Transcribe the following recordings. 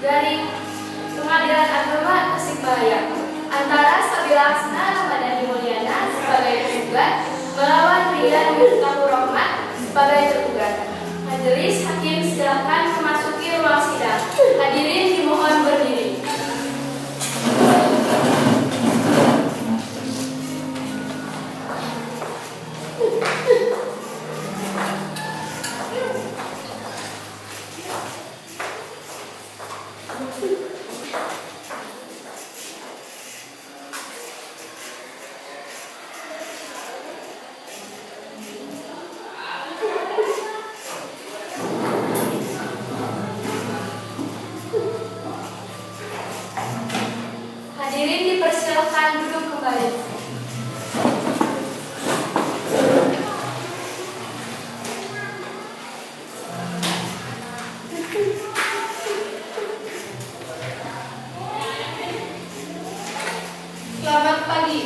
Garing Pengadilan Agama Tasikmalaya antara Sabila Hasna Ramadhani Mulyana sebagai tergugat melawan Rian Miftahur Rahmat sebagai tergugat. Majelis hakim silakan memasuki ruang sidang. Hadirin dimohon berdiri. Hadirin dipersilakan duduk kembali. Selamat pagi.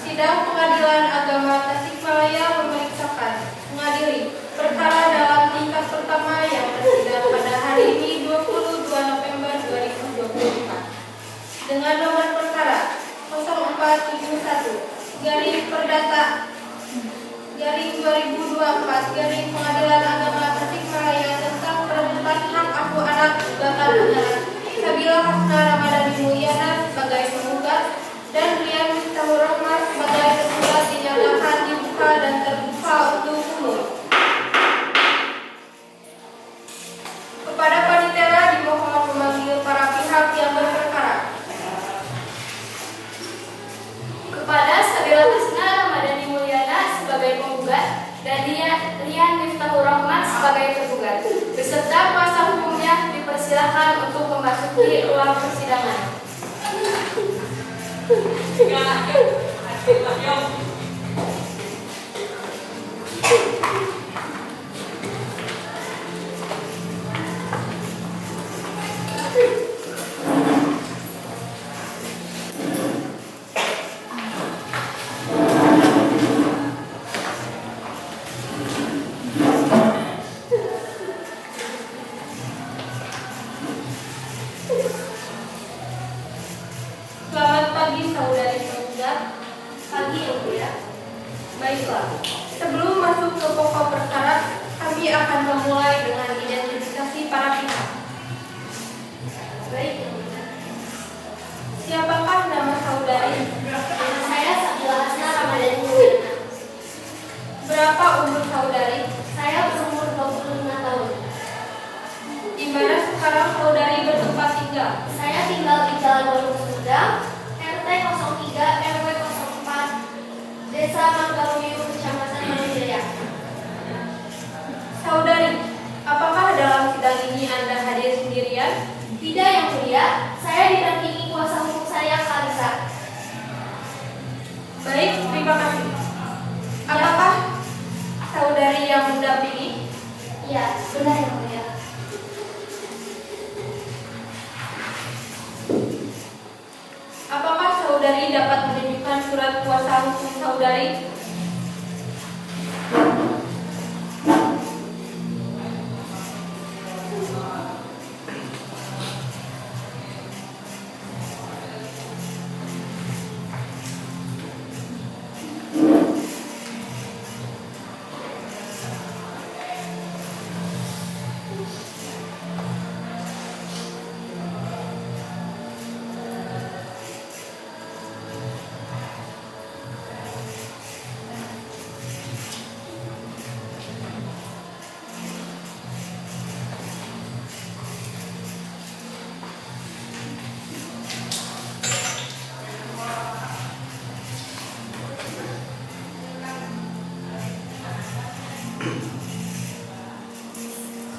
Sidang Pengadilan Agama Tasikmalaya memeriksakan, mengadili perkara dalam tingkat pertama yang tersidang pada hari ini 22 November 2024 dengan nomor perkara 0471 garing perdata garing 2024 garing Pengadilan Agama Tasikmalaya tentang perebutan hak asuh anak batal antara Sabila Hasna Ramadhani Mulyana sebagai penggugat dan Rian Miftahur Rahmat sebagai tergugat dinyatakan dibuka dan terbuka untuk umum. Kepada panitera dimohon memanggil para pihak yang berperkara. Kepada Sabila Hasna Ramadhani Mulyana sebagai penggugat dan Rian Miftahur Rahmat sebagai tergugat beserta kuasa hukumnya dipersilakan untuk memasuki ruang persidangan. Selamat pagi saudari penggugat. Pagi Yang Mulia. Baiklah, sebelum masuk ke pokok perkara, kami akan memulai dengan identifikasi para pihak. Baik Yang Mulia. Siapakah nama saudari? Nama saya Sabila Hasna Ramadhani Mulyana. Berapa umur saudari? Saya berumur 25 tahun. Di mana sekarang saudari bertempat tinggal? Saya tinggal di Jalan Waduk Sumedang, RT 03 RW 04, Desa Manggawiu, Kecamatan Manujaya. Saudari, apakah dalam sidang ini Anda hadir sendirian? Tidak Yang Mulia, saya didampingi kuasa hukum saya Kalisa. Baik, terima kasih. Apakah saudari yang mendampingi? Iya, benar Yang Mulia. Apakah saudari dapat menunjukkan surat kuasa hukum saudari?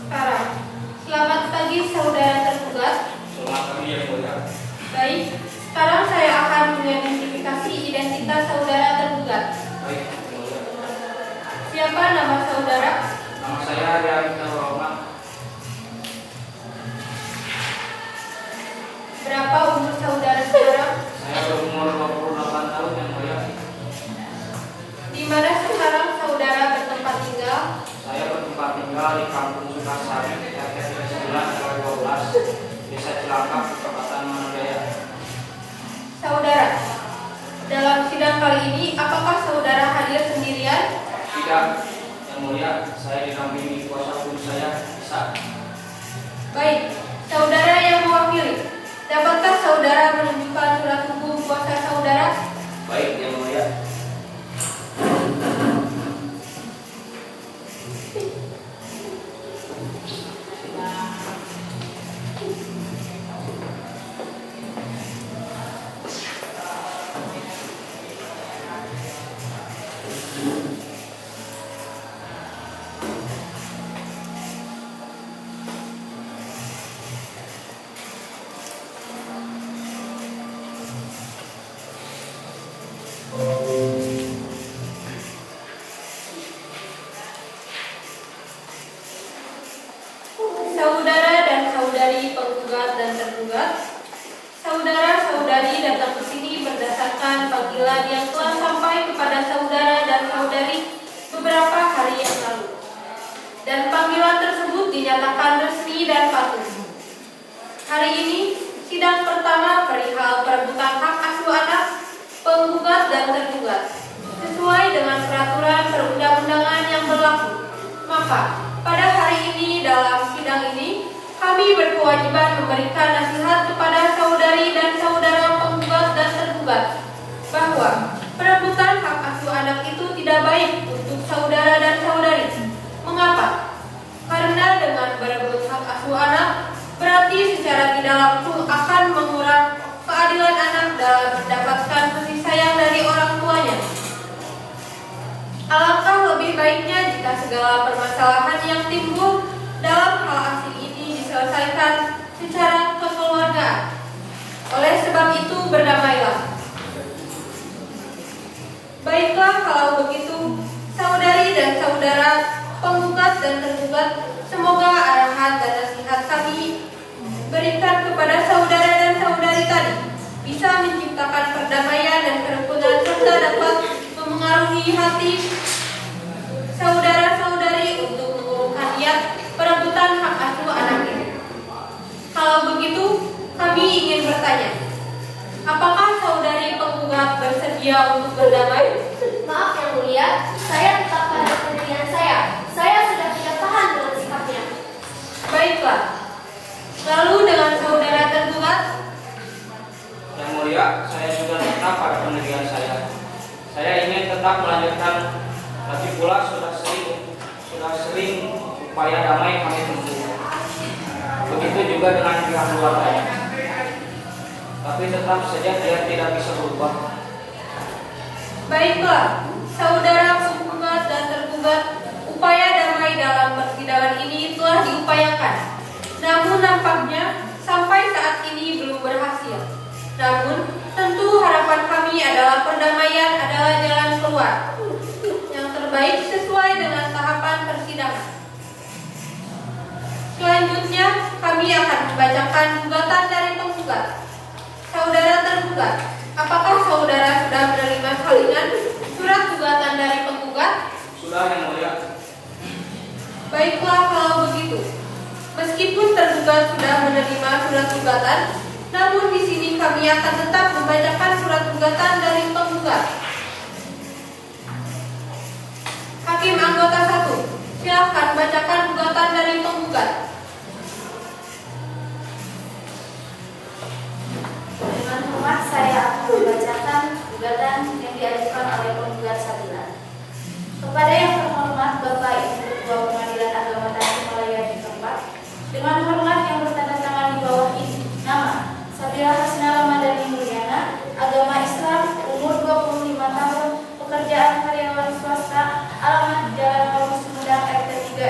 Sekarang, selamat pagi saudara tergugat. Selamat pagi Yang Mulia. Baik, sekarang saya akan mengidentifikasi identitas saudara tergugat. Baik, Yang Mulia. Siapa nama saudara? Nama saya Rian Miftahur Rahmat. Berapa umur saudara sekarang? Saya berumur 28 tahun Yang Mulia. Di mana sekarang saudara bertempat tinggal? Saya bertempat tinggal di Kampung Sukasari, RT 9 RW 12. Desa Cilangkap, Kecamatan Manujaya. Saudara, dalam sidang kali ini, apakah saudara hadir sendirian? Tidak, Yang Mulia, saya didampingi kuasa hukum saya, Isa. Baik, saudara yang mewakili, dapatkah saudara menunjukkan surat hukum kuasa saudara? Baik, Yang Mulia. Saudara dan saudari penggugat dan tergugat, saudara-saudari datang ke sini berdasarkan panggilan yang telah sampai kepada saudara dan saudari beberapa hari yang lalu. Dan panggilan tersebut dinyatakan resmi dan patuh. Hari ini, sidang pertama perihal perebutan hak asuh anak, penggugat dan tergugat, sesuai dengan peraturan perundang-undangan yang berlaku. Maka, pada hari ini dalam sidang ini, kami berkewajiban memberikan nasihat kepada saudari dan saudara penggugat dan tergugat bahwa perebutan hak asuh anak itu tidak baik untuk saudara dan saudari. Mengapa? Karena dengan berebut hak asuh anak berarti secara tidak langsung akan mengurangi keadilan anak dalam mendapatkan kasih sayang dari orang tuanya. Alangkah lebih baiknya jika segala permasalahan yang timbul dalam hal asing ini diselesaikan secara kekeluargaan. Oleh sebab itu berdamailah. Baiklah kalau begitu, saudari dan saudara penggugat dan tergugat, semoga arahan dan nasihat kami berikan kepada saudara dan saudari tadi bisa menciptakan perdamaian dan kerukunan serta dapat memengaruhi hati saudara-saudari untuk mengurungkan niat perebutan hak asuh anak ini. Kalau begitu, kami ingin bertanya, apakah saudari penggugat bersedia untuk berdamai? Maaf Yang Mulia, saya tetap pada pendirian saya. Saya sudah tidak tahan dengan sikapnya. Baiklah. Lalu dengan saudara tergugat? Yang Mulia, saya juga tetap pada pendirian saya. Saya ingin tetap melanjutkan, lagi pula sudah sering upaya damai kami tempuh. Begitu juga dengan pihak keluarganya. Tapi tetap saja dia tidak bisa berubah. Baiklah, saudara penggugat dan tergugat, upaya damai dalam persidangan ini telah diupayakan. Namun nampaknya sampai saat ini belum berhasil. Namun tentu harapan kami adalah perdamaian adalah jalan keluar yang terbaik sesuai dengan tahapan persidangan. Selanjutnya kami akan membacakan gugatan dari penggugat. Saudara tergugat, apakah saudara sudah menerima salinan surat gugatan dari penggugat? Sudah Yang Mulia. Baiklah kalau begitu. Meskipun tergugat sudah menerima surat gugatan, namun di sini kami akan tetap membacakan surat gugatan dari penggugat. Hakim anggota 1, silakan bacakan gugatan dari penggugat. Dengan hormat saya akan membacakan gugatan yang diajukan oleh penggugat Sabila. Kepada yang terhormat Bapak Ibu Ketua Pengadilan Agama Tasikmalaya di tempat, dengan hormat yang bertanda tangan di bawah ini, nama Sabila Hasna Ramadhani Mulyana, agama Islam, umur 25 tahun, pekerjaan karyawan swasta, alamat Jalan Waru Sumedang RT 3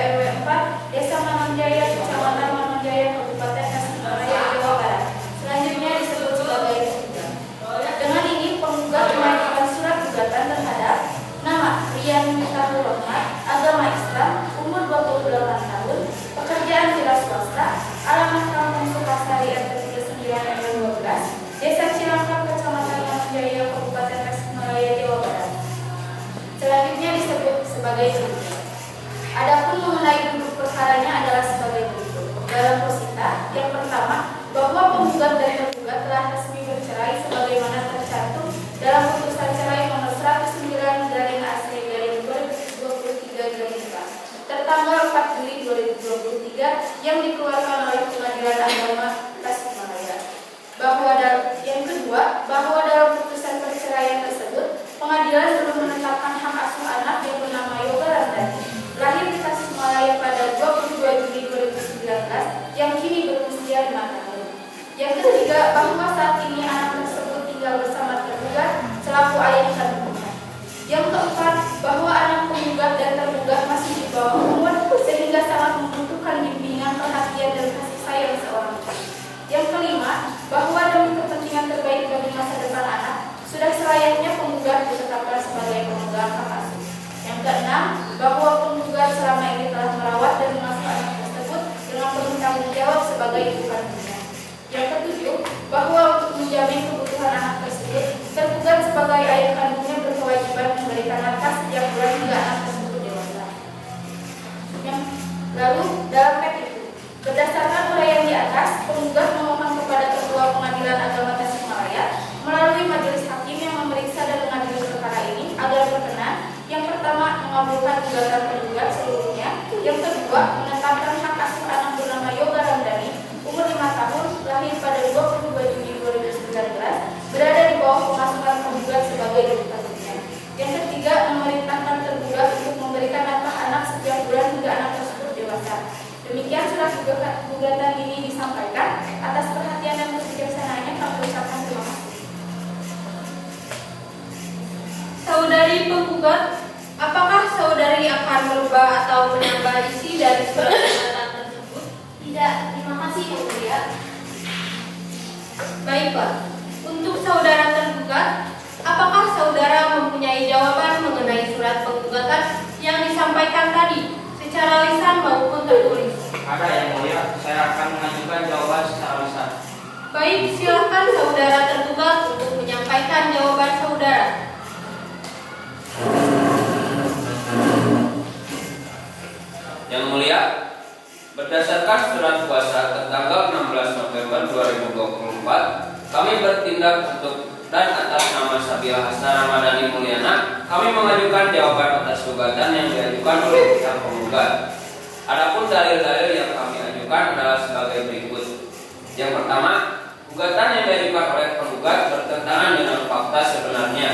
4 Juli 2023 yang dikeluarkan oleh Pengadilan Agama Tasikmalaya. Yang kedua, bahwa dalam putusan perceraian tersebut, pengadilan belum menetapkan hak asuh anak yang bernama Yoga Ramdhani, lahir di Tasikmalaya pada 22 Juli 2019, yang kini berusia 5 tahun. Yang ketiga, bahwa saat ini anak tersebut tinggal bersama tergugat selaku ayah kandungnya. Yang keempat, bahwa anak penggugat dan tergugat masih di bawah umur sehingga sangat membutuhkan bimbingan, perhatian, dan kasih sayang seorang ibu. Yang kelima, bahwa demi kepentingan terbaik bagi masa depan anak, sudah selayaknya penggugat ditetapkan sebagai pemegang hak asuh. Yang keenam, bahwa penggugat selama ini telah merawat dan mengasuh anak tersebut dengan penuh tanggung jawab sebagai ibu kandungnya. Yang ketujuh, bahwa untuk menjamin kebutuhan anak tersebut, tergugat sebagai ayah kandungnya berkewajiban memberikan nafkah setiap bulan hingga anak tersebut dewasa. Lalu, dalam petitum, berdasarkan uraian di atas, penggugat memohon kepada Ketua Pengadilan Agama Tasikmalaya melalui majelis hakim yang memeriksa dan mengadili perkara ini agar berkenan. Yang pertama, mengabulkan gugatan tergugat seluruhnya. Yang kedua, menetapkan hak asuh anak bernama Yoga Ramdhani, umur 5 tahun, lahir pada 22 Juni 2019, berada di bawah pengasuhan penggugat sebagai ibu kandungnya. Yang ketiga, memerintahkan tergugat untuk memberikan nafkah anak setiap bulan hingga anak tersebut dewasa. Demikian surat gugatan ini disampaikan. Atas perhatian dan kebijaksanaannya kami ucapkan terima kasih. Saudari penggugat, apakah saudari akan merubah atau menambah isi dari surat gugatan tersebut? Tidak, terima kasih Yang Mulia. Baiklah, untuk saudara tergugat, apakah saudara mempunyai jawaban mengenai surat penggugatan yang disampaikan tadi, secara lisan maupun tertulis? Ada Yang Mulia, saya akan mengajukan jawaban secara lisan. Baik, silakan saudara tergugat untuk menyampaikan jawaban saudara. Yang Mulia, berdasarkan surat kuasa tanggal 16 November 2024, kami bertindak untuk dan atas nama Sabila Hasna Ramadhani Mulyana, kami mengajukan jawaban atas gugatan yang diajukan oleh pihak penggugat. Adapun dalil-dalil yang kami ajukan adalah sebagai berikut. Yang pertama, gugatan yang diajukan oleh penggugat bertentangan dengan fakta sebenarnya.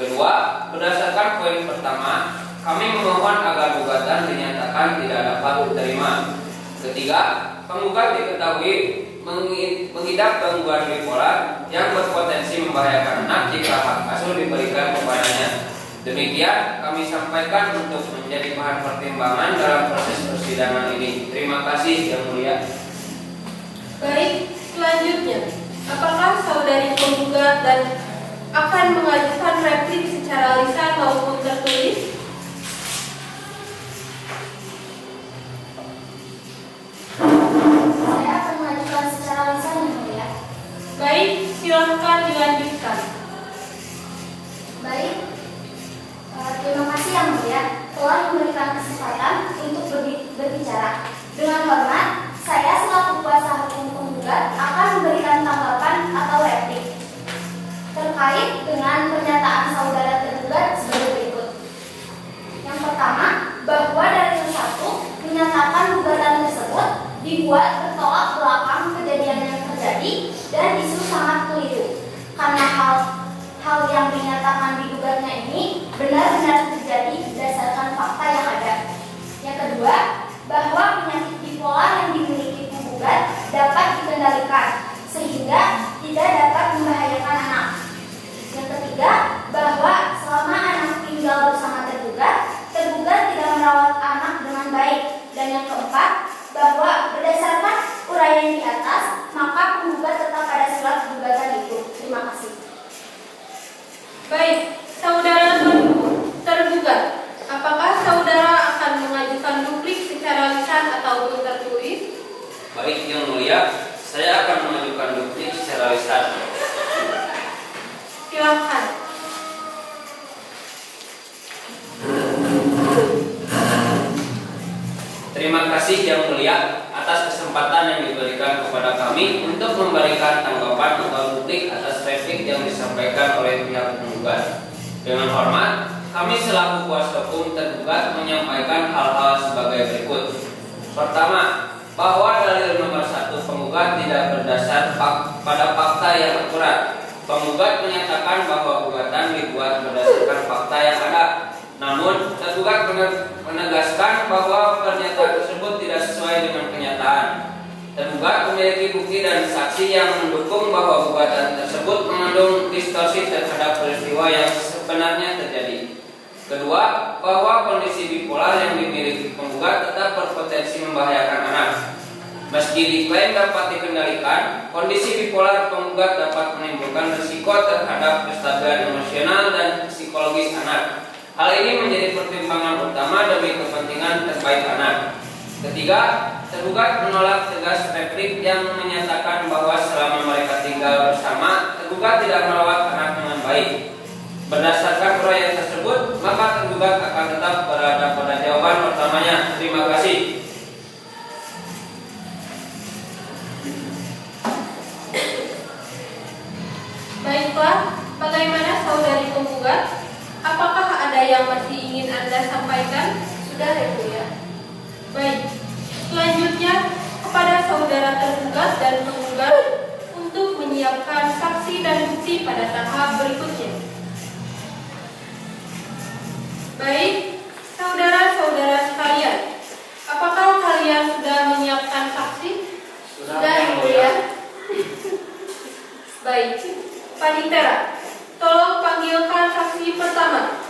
Kedua, berdasarkan poin pertama, kami memohon agar gugatan dinyatakan tidak dapat diterima. Ketiga, penggugat diketahui mengidap gangguan bipolar yang berpotensi membahayakan anak jika hak asuh diberikan kepadanya. Demikian kami sampaikan untuk menjadi bahan pertimbangan dalam proses persidangan ini. Terima kasih Yang Mulia. Baik, selanjutnya, apakah saudari penggugat dan akan mengajukan replik secara lisan maupun tertulis? Saya akan mengajukan secara lisan Yang Mulia. Baik, silakan dilanjutkan. Baik, terima kasih Yang Mulia telah memberikan kesempatan untuk berbicara. Dengan hormat, saya selaku kuasa hukum penggugat akan memberikan tanggapan atau replik terkait dengan pernyataan saudara tergugat sebagai berikut. Yang pertama, bahwa dalil 1 menyatakan gugatan tersebut dibuat bertolak belakang kejadian yang terjadi dan isu sangat keliru karena hal yang dinyatakan digugatnya ini benar-benar terjadi berdasarkan fakta yang ada. Yang kedua, bahwa penyakit bipolar yang dimiliki penggugat dapat dikendalikan sehingga tidak dapat membahayakan anak. Yang ketiga, bahwa selama anak tinggal bersama tergugat tidak merawat anak dengan baik. Dan yang keempat, bahwa berdasarkan uraian di atas, maka penggugat tetap pada surat gugatan itu. Terima kasih. Baik, saudara tergugat, apakah saudara akan mengajukan duplik secara lisan ataupun tertulis? Baik Yang Mulia, saya akan mengajukan duplik secara lisan. Silakan. Terima kasih Yang Mulia atas kesempatan yang diberikan kepada kami untuk memberikan tanggapan atau duplik atas replik yang disampaikan oleh pihak penggugat. Dengan hormat, kami selaku kuasa hukum tergugat menyampaikan hal-hal sebagai berikut. Pertama, bahwa dalil nomor 1 penggugat tidak berdasar pada fakta yang akurat. Penggugat menyatakan bahwa gugatan dibuat berdasarkan fakta yang ada. Namun, tergugat menegaskan bahwa pernyataan tersebut tidak sesuai dengan kenyataan. Tergugat memiliki bukti dan saksi yang mendukung bahwa gugatan tersebut mengandung distorsi terhadap peristiwa yang sebenarnya terjadi. Kedua, bahwa kondisi bipolar yang dimiliki penggugat tetap berpotensi membahayakan anak. Meski diklaim dapat dikendalikan, kondisi bipolar penggugat dapat menimbulkan risiko terhadap kestabilan emosional dan psikologis anak. Hal ini menjadi pertimbangan utama demi kepentingan terbaik anak. Ketiga, tergugat menolak tegas replik yang menyatakan bahwa selama mereka tinggal bersama, tergugat tidak merawat anak dengan baik. Berdasarkan uraian tersebut, maka tergugat akan tetap berada pada jawaban pertamanya. Terima kasih. Baiklah, bagaimana saudari penggugat? Apakah ada yang masih ingin Anda sampaikan? Sudah ya Bu ya. Baik, selanjutnya kepada saudara tergugat dan penggugat untuk menyiapkan saksi dan bukti pada tahap berikutnya. Baik, saudara-saudara sekalian, apakah kalian sudah menyiapkan saksi? Sudah ya Bu ya. Baik, Panitera, tolong panggilkan saksi pertama.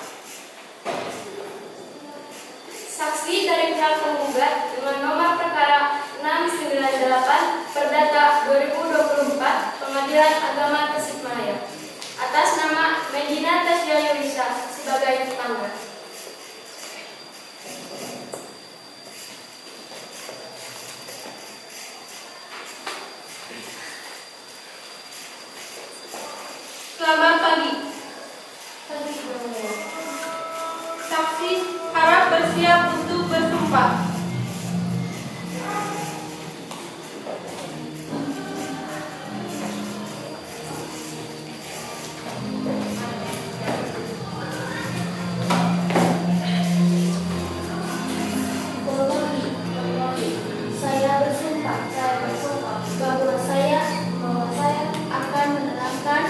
Saksi dari pihak penggugat dengan nomor perkara 698 Perdata 2024 Pengadilan Agama Tasikmalaya atas nama Medina Tasya Yurisa sebagai tetangga. Selamat pagi. Saksi harap bersiap untuk bersumpah. Saya bersumpah bahwa saya akan menerangkan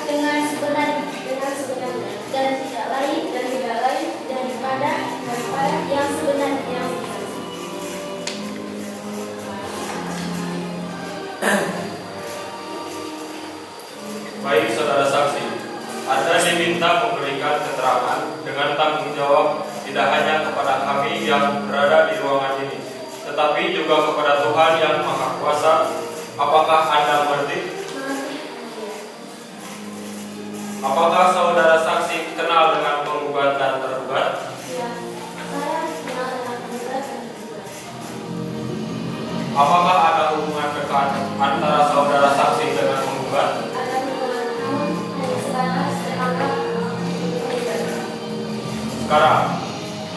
dengan sebenarnya dan tidak lain daripada yang sebenarnya. Baik saudara saksi, Anda diminta memberikan keterangan dengan tanggung jawab tidak hanya kepada kami yang berada di ruangan ini, tetapi juga kepada Tuhan yang Maha Kuasa. Apakah Anda mengerti? Apakah saudara saksi kenal dengan penggugat dan tergugat? Ya, saya kenal dengan penggugat dan tergugat. Apakah ada hubungan dekat antara saudara saksi dengan penggugat? Ada hubungan namun hanya sebatas tetangga penggugat. Sekarang,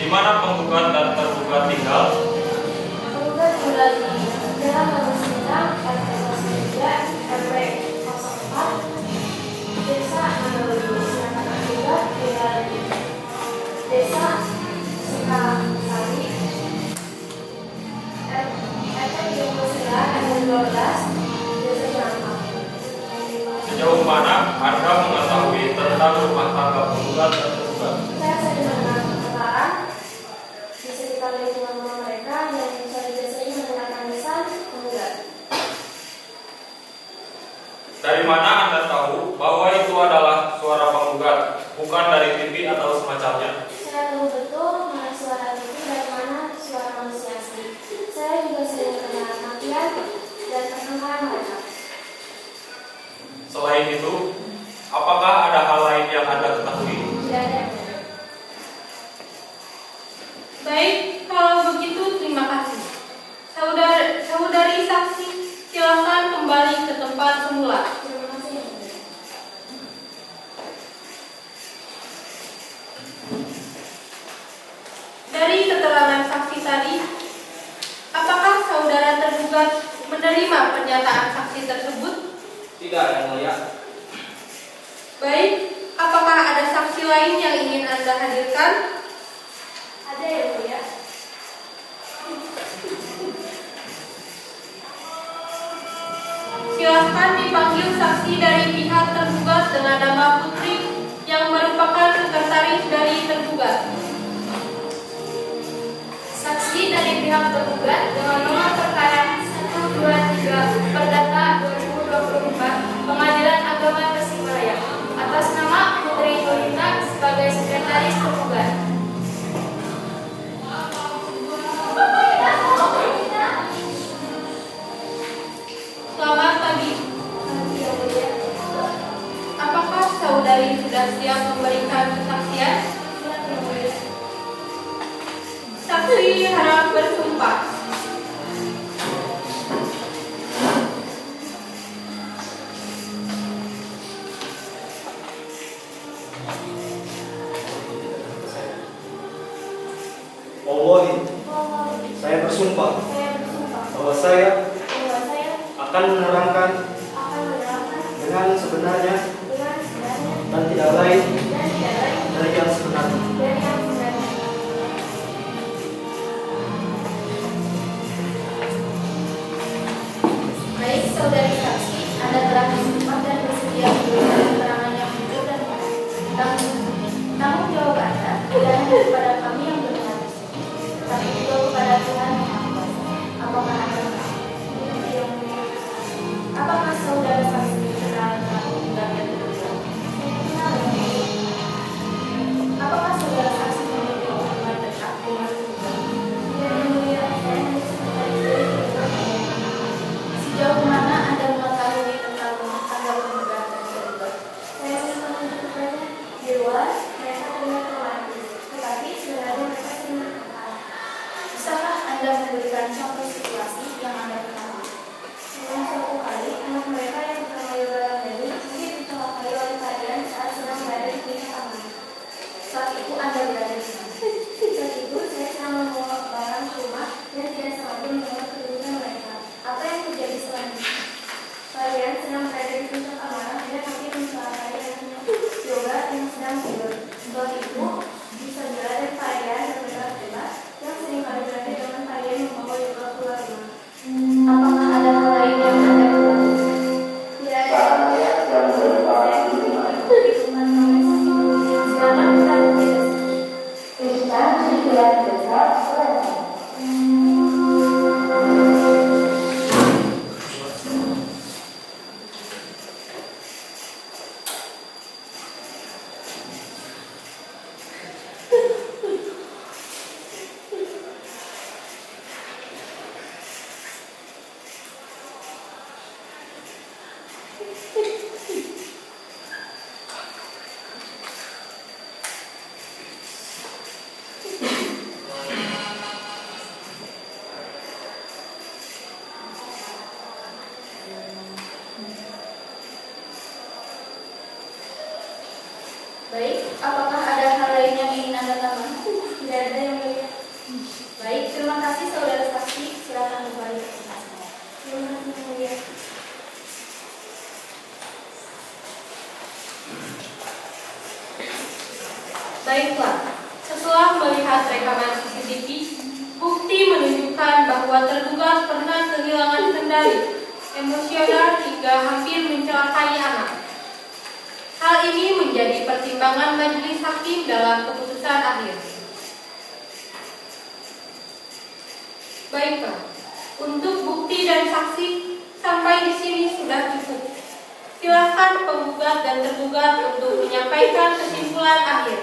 di mana penggugat dan tergugat tinggal? Penggugat tinggal di dalam Rumah Sindang RT 03 RW 04 Desa Mandalulu. Sedangkan penggugat tinggal di Desa Sukasari RT 39 RW 12 Desa Jangkau. Sejauh mana Anda mengetahui tentang rumah tangga penggugat dan tergugat? Saya sering mendengar perkataan di sekitar lingkungan rumah mereka yang saya biasanya menggunakan lisan penggugat. Dari mana Anda tahu bahwa itu adalah suara penggugat, bukan dari TV atau semacamnya? Saya tahu betul mana suara itu dan mana suara manusia asli. Saya juga sering mendengar makian dan pertengkaran mereka. Selain itu, apakah ada hal lain yang Anda ketahui? Tidak ada. Baik, kalau begitu terima kasih. Saudari saksi, silakan kembali ke tempat semula. Terima kasih. Dari keterangan saksi tadi, apakah saudara tergugat menerima pernyataan saksi tersebut? Tidak, Yang Mulia. Baik, Apakah ada saksi lain yang ingin Anda hadirkan? Ada yang mulia. Silahkan dipanggil saksi dari pihak tergugat dengan nama Putri yang merupakan sekretaris dari tergugat. Saksi dari pihak tergugat dengan nomor perkara 123 Perdata 2024 Pengadilan Agama Tasikmalaya atas nama Putri Nurita sebagai sekretaris tergugat. Selamat pagi. Apakah saudari sudah siap memberikan kesaksian? Saksi harap bersumpah. Wallahi, saya bersumpah bahwa saya akan menerangkan dengan sebenarnya dan tidak lain dari yang sebenarnya. Baik, saudari saksi, Anda telah bersumpah dan bersedia memberikan keterangan yang jujur dan benar. Tanggung jawab Anda tidak hanya kepada kami yang berada di sini, tapi juga kepada Tuhan yang Maha Kuasa. Apakah Anda tahu? Apakah saudara saksi kenal dengan undang yang tertulis? Apakah saudara saksi memiliki hubungan dekat dengan undang? Sejauh mana Anda mengetahui tentang rumah tangga tergugat dan tergugat? Saya sering kepada di luar, mereka terlihat romantis, tetapi sebenarnya mereka sering bertengkar. Bisakah Anda memberikan contoh situasi yang Anda ketahui? Dalam suatu kali, anak mereka yang bernama Yoga Lameli mungkin dicelakai oleh kalian saat sedang berada di puncak aman. Saat itu Anda berada di sana. Saat itu saya sedang membawa barang ke rumah dan tidak sengaja mendengar kedudukan mereka. Apa yang terjadi selanjutnya? Kalian sedang berada di puncak amarah dan hampir mencelakai anaknya Yoga yang sedang tidur. Sebab itu, bisa dari kalian dan bebas yang sering kali berada dengan kalian membawa Yoga keluar rumah. Apakah ada hal lain yang Anda ketahui? Tidak ada yang melihat dan berpaling di rumah. Selamat datang di desa. Kita sudah besar selesai. Baik, apakah ada hal lain yang ingin Anda tambahkan? Tidak ada yang mulia. Baik, terima kasih saudara saksi. Silakan kembali ke tempat saya. Terima kasih yang mulia. Baiklah, setelah melihat rekaman CCTV, bukti menunjukkan bahwa tergugat pernah kehilangan kendali, emosional hingga hampir mencelakai anak. Hal ini menjadi pertimbangan majelis hakim dalam keputusan akhir. Baiklah, untuk bukti dan saksi sampai di sini sudah cukup. Silakan penggugat dan tergugat untuk menyampaikan kesimpulan akhir.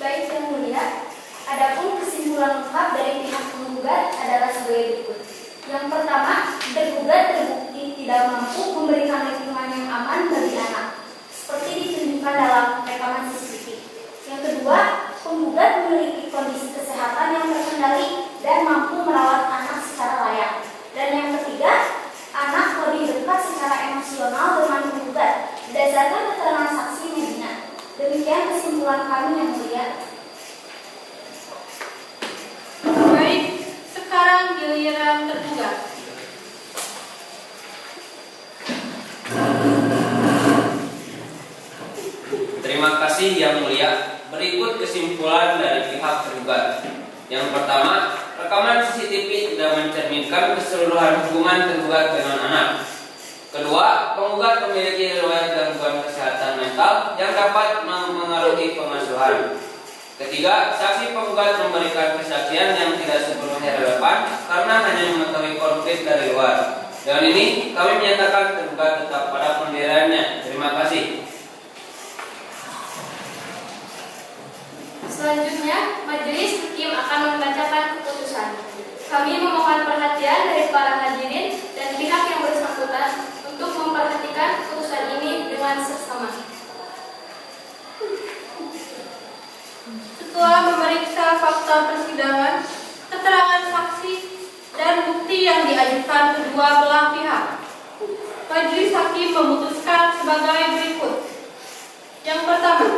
Baik yang mulia, adapun kesimpulan lengkap dari pihak penggugat adalah sebagai berikut. Yang pertama, tergugat terbukti tidak mampu memberikan lingkungan yang aman bagi anak, seperti ditunjukkan dalam rekaman CCTV. Yang kedua, penggugat memiliki kondisi kesehatan yang terkendali dan mampu merawat anak secara layak. Dan yang ketiga, anak lebih dekat secara emosional dengan penggugat berdasarkan keterangan saksi Medina. Demikian kesimpulan kami yang mulia. Baik, sekarang giliran tergugat. kasih Yang Mulia, berikut kesimpulan dari pihak tergugat. Yang pertama, rekaman CCTV tidak mencerminkan keseluruhan hubungan tergugat dengan anak. Kedua, penggugat memiliki riwayat gangguan kesehatan mental yang dapat mengaruhi pengasuhan. Ketiga, saksi penggugat memberikan kesaksian yang tidak sepenuhnya relevan karena hanya mengetahui konflik dari luar. Dengan ini, kami menyatakan tergugat tetap pada pendiriannya. Terima kasih. Selanjutnya, majelis hakim akan membacakan keputusan. Kami memohon perhatian dari para hadirin dan pihak yang bersangkutan untuk memperhatikan keputusan ini dengan seksama. Setelah memeriksa fakta persidangan, keterangan saksi, dan bukti yang diajukan kedua belah pihak, majelis hakim memutuskan sebagai berikut. Yang pertama,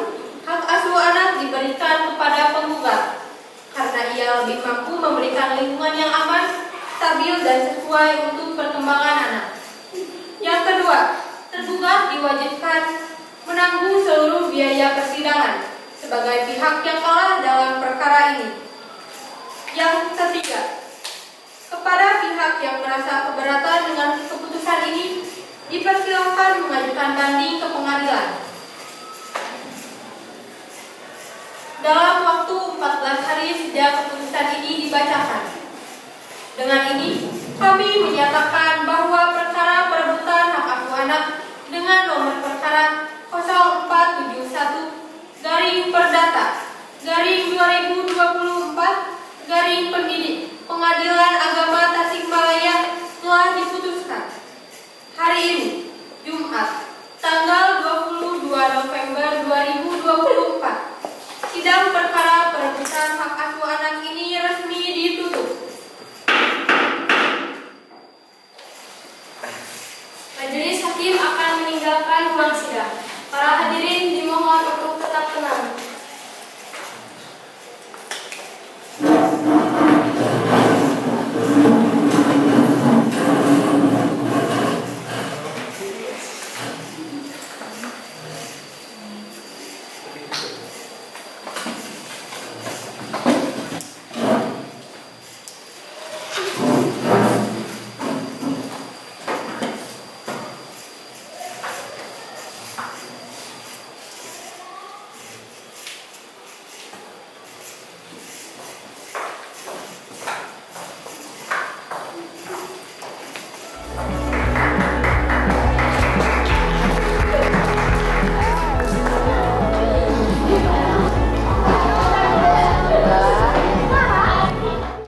hak asuh anak diberikan kepada penggugat karena ia lebih mampu memberikan lingkungan yang aman, stabil, dan sesuai untuk perkembangan anak. Yang kedua, tergugat diwajibkan menanggung seluruh biaya persidangan sebagai pihak yang kalah dalam perkara ini. Yang ketiga, kepada pihak yang merasa keberatan dengan keputusan ini, dipersilakan mengajukan banding ke pengadilan. Dalam waktu 14 hari sejak keputusan ini dibacakan. Dengan ini, kami menyatakan bahwa perkara perebutan hak asuh anak dengan nomor perkara 04/Perdata/2024/Pengadilan Agama Tasikmalaya telah diputuskan hari ini